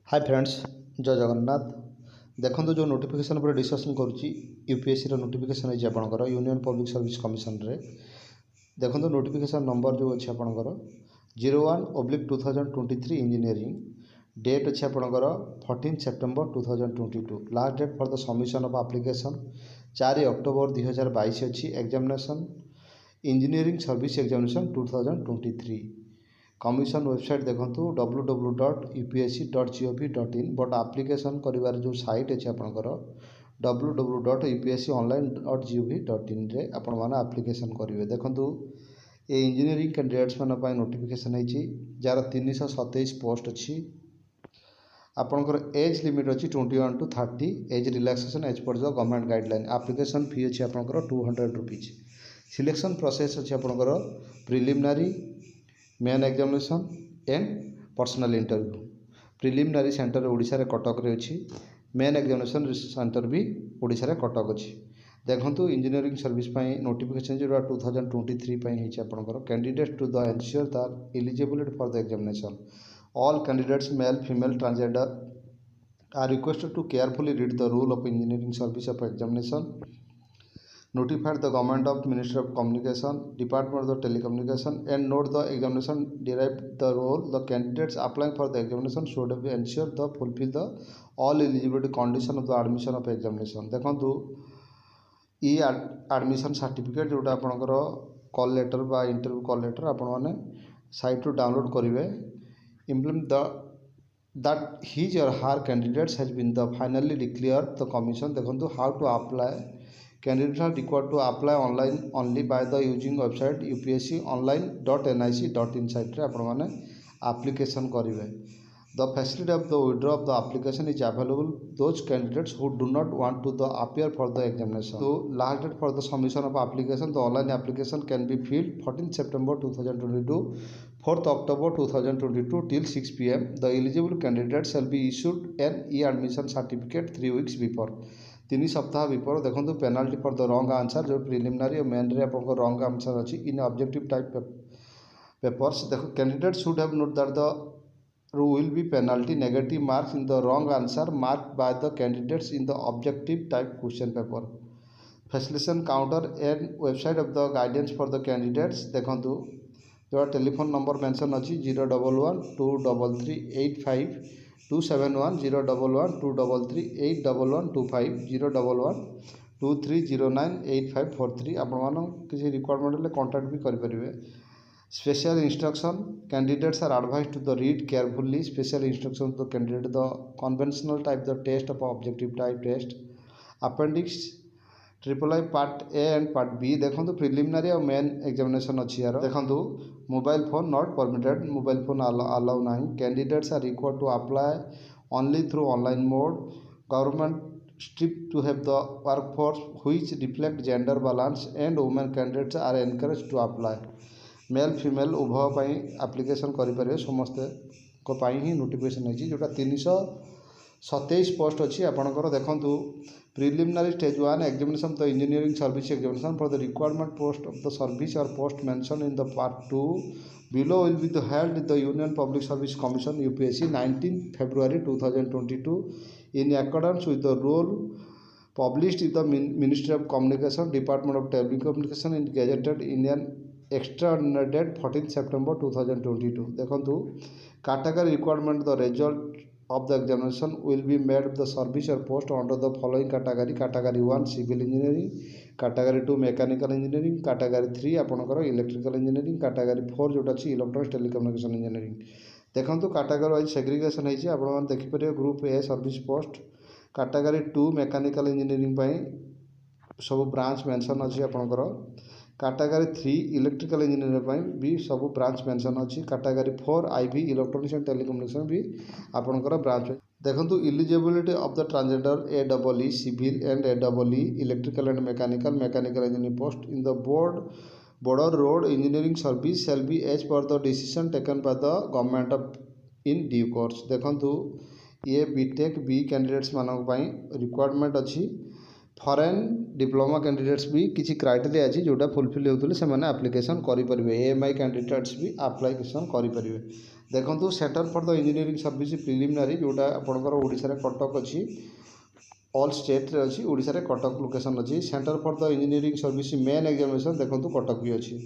Hi friends, जय जगन्नाथ। देखो जो नोटिफिकेशन पर डिस्कसन करुच्ची यूपीएससी नोटिफिकेशन है आपंकर यूनियन पब्लिक सर्विस कमिशन रे। देखो नोटिफिकेशन नंबर जो अच्छे आपंकर 01/2023 इंजीनियरिंग डेट अच्छे आपंकर 14 September 2022। Last date for the submission of application 4 October 2022 अच्छी। Examination engineering service examination 2023। Commission website देखूँ www.upsc.gov.in बट आप्लिकेसन कर जो साइट अच्छे आपंकर www.upsconline.gov.in रे आपण मैंने आप्लिकेसन करेंगे। देखूँ ये इंजीनियरिंग कैंडिडेट्स मान नोटिफिकेशन है जार 327 पोस्ट अच्छी। आपंकर एज लिमिट अच्छी 21 to 30। Age relaxation as per the government guideline. Application fee अच्छी आपंकर 200 रुपीज। सिलेक्शन प्रोसेस अच्छी आपंकर preliminary main examination and personal interview. Preliminary centre Odisha रे कटक रे अच्छी। मेन एग्जामिनेशन सेंटर भी ओडिशा रे कटक अच्छी। देखो इंजीनियरिंग सर्विस नोटिफिकेशन जो 2023 आपंकर candidates to the ensure the eligibility for the examination. All candidates male female transgender are requested to carefully read the rule of engineering service of examination. Notified the government of Ministry of Communication, Department of the Telecommunication, and note the examination derived the role the candidates applying for the examination should be ensure the fulfill the all eligibility condition of the admission of examination। देखो ई admission certificate जोटा आपंकर call letter बा interview call letter आपण मैंने site रू download करेंगे। Implement the that his or her candidates has been the finally declared the commission। देखो how to apply। Candidates are required to apply online only by the using website upsconline.nic.in site रे आपण माने application करेंगे। The facility of the withdrawal of the application is available those candidates who do not want to the appear for the examination। So last date for the submission of application, the online application can be filled 14 September 2022, 4th October 2022 till 6 pm। The eligible candidates shall be issued an e-admission certificate 3 weeks before। 3 सप्ताह विपर। देखो penalty for the wrong answer जो preliminary और main रे आपको wrong answer अच्छी इन objective type papers. देखो candidate should have note that the will be penalty negative marks in the wrong answer marked by the candidates in the objective type question paper. Facilitation counter and website of the guidance for the candidates. देखो जो telephone number mention अच्छी 011-233-85 271 011-233-81125 011-2309-8543। आपण किसी requirement contact भी करेंगे। Special instruction candidates are advised to the read carefully special instruction the candidate the conventional type the test of objective type test. Appendix triple part a and part b. देखो preliminary और main examination अच्छी यार। देखो mobile phone not permitted, mobile phone allow ना। Candidates are required to apply only through online mode. Government strip to have the workforce which reflect gender balance and women candidates are encourage to apply. Male female उभय application करेंगे समस्ते ही notification है जोटा 327 post अच्छी आपंकर। देखो preliminary stage 1 examination the engineering service examination for the requirement post of the service और post mention in the part 2 below will be held the union public service commission UPSC 19 February 2022 in accordance with the rule published in the ministry of communication department of telecommunication in gazetted Indian extraordinary date 14 September 2022। देखो category requirement the result of the examination will be made of the service or post under the following category। category 1 civil engineering, category 2 mechanical engineering, category 3 आपनकर electrical engineering, category 4 जोटा अछि electronics telecommunication engineering। देखंतु category wise segregation है आपण मान देखि परियो group a service post. category 2 mechanical engineering पई सब ब्रांच मेंशन अछि आपनकर। कैटेगरी 3 इलेक्ट्रिकल इंजीनियर भी सब ब्रांच मेंशन अच्छी। Category 4 IV electronics and telecommunication भी आपनकर ब्रांच। देखो eligibility of the transgender AEE civil and AEE electrical and mechanical engineering post in the border road engineering service shall be as per the decision taken by the government of in due course. देखो ये BTech B candidates मानक requirement अच्छी। Foreign diploma candidates भी किसी criteria अच्छी जोटा fulfil होते से एप्लिकेशन करेंगे। AMI कैंडिडेट्स भी एप्लिकेशन करेंगे। देखो centre for the engineering service preliminary जोटा आपंकर ओडिशा कटक अच्छी ऑल स्टेट रे अच्छी ओडिशा रे कटक लोकेशन अच्छी centre for the engineering service main examination देखो कटक भी अच्छी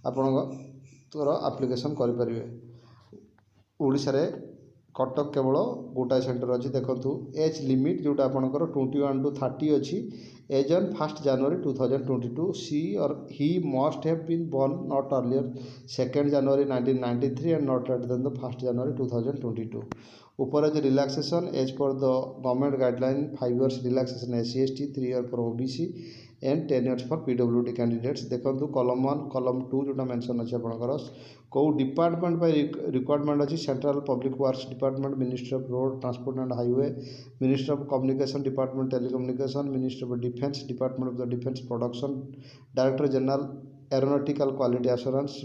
आपणकर आप्लिकेसन करें ओडिशा रे कटक केवल गोटाए सेंटर अच्छी देखो एज लिमिट जोटा आपंकर 21 to 30 अच्छी एज ऑन 1 January 2022 सी और ही must have been born not earlier 2 January 1993 and not later than the 1 January 2022 ऊपर जो relaxation as per the government guideline 5 years relaxation SC/ST 3 years for OBC and 10 years for PWD candidates देखो column 1 column 2 जोटा mention अच्छे आपंकर कौ department requirement अच्छी central public works department ministry of road transport and highway ministry of communication department telecommunication ministry of defence department of the defence production director general aeronautical quality assurance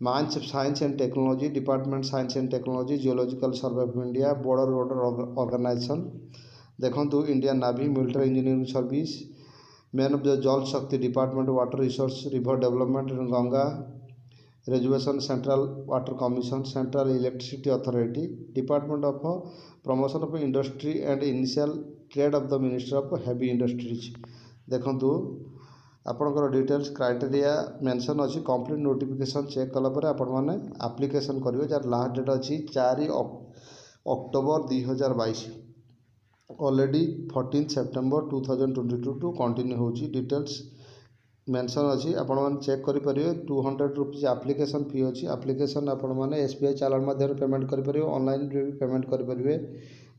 mines science and technology department science and technology geological survey of India border road organisation देखो Indian navy military engineering service man of the Jal Shakti department water resource river development Ganga rejuvenation central water commission central electricity authority department of promotion of industry and initial trade of the ministry of heavy industries देखो आपंकर details criteria mention अच्छी complete notification check कलापर आपण मैंने application करेंगे jar last date अच्छी 4 October 2022 already 14 September 2022 to continue होची details mention अच्छी आपण मैंने चेक करेंगे 200 रुपीज एप्लिकेशन फी अच्छी एप्लिकेशन आपण मैंने SBI चालान माध्यम पेमेंट करेंगे ऑनलाइन भी पेमेंट करेंगे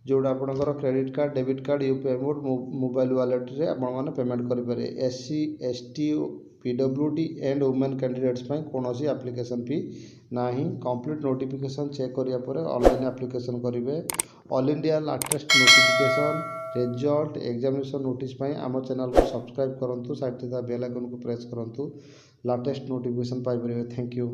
जोड़ा आपंकर credit card debit card UPI mode mobile wallet रे आपण मैंने पेमेंट करेंगे SC/ST PWD and women candidates कौन एप्लिकेशन फी ना कंप्लीट नोटिफिकेशन चेक कराया ऑनलाइन एप्लिकेशन करेंगे all India latest notification result examination notice आम चैनल को सब्सक्राइब करूँ साइड बेल आइकन को प्रेस करूँ latest notification Piper thank you.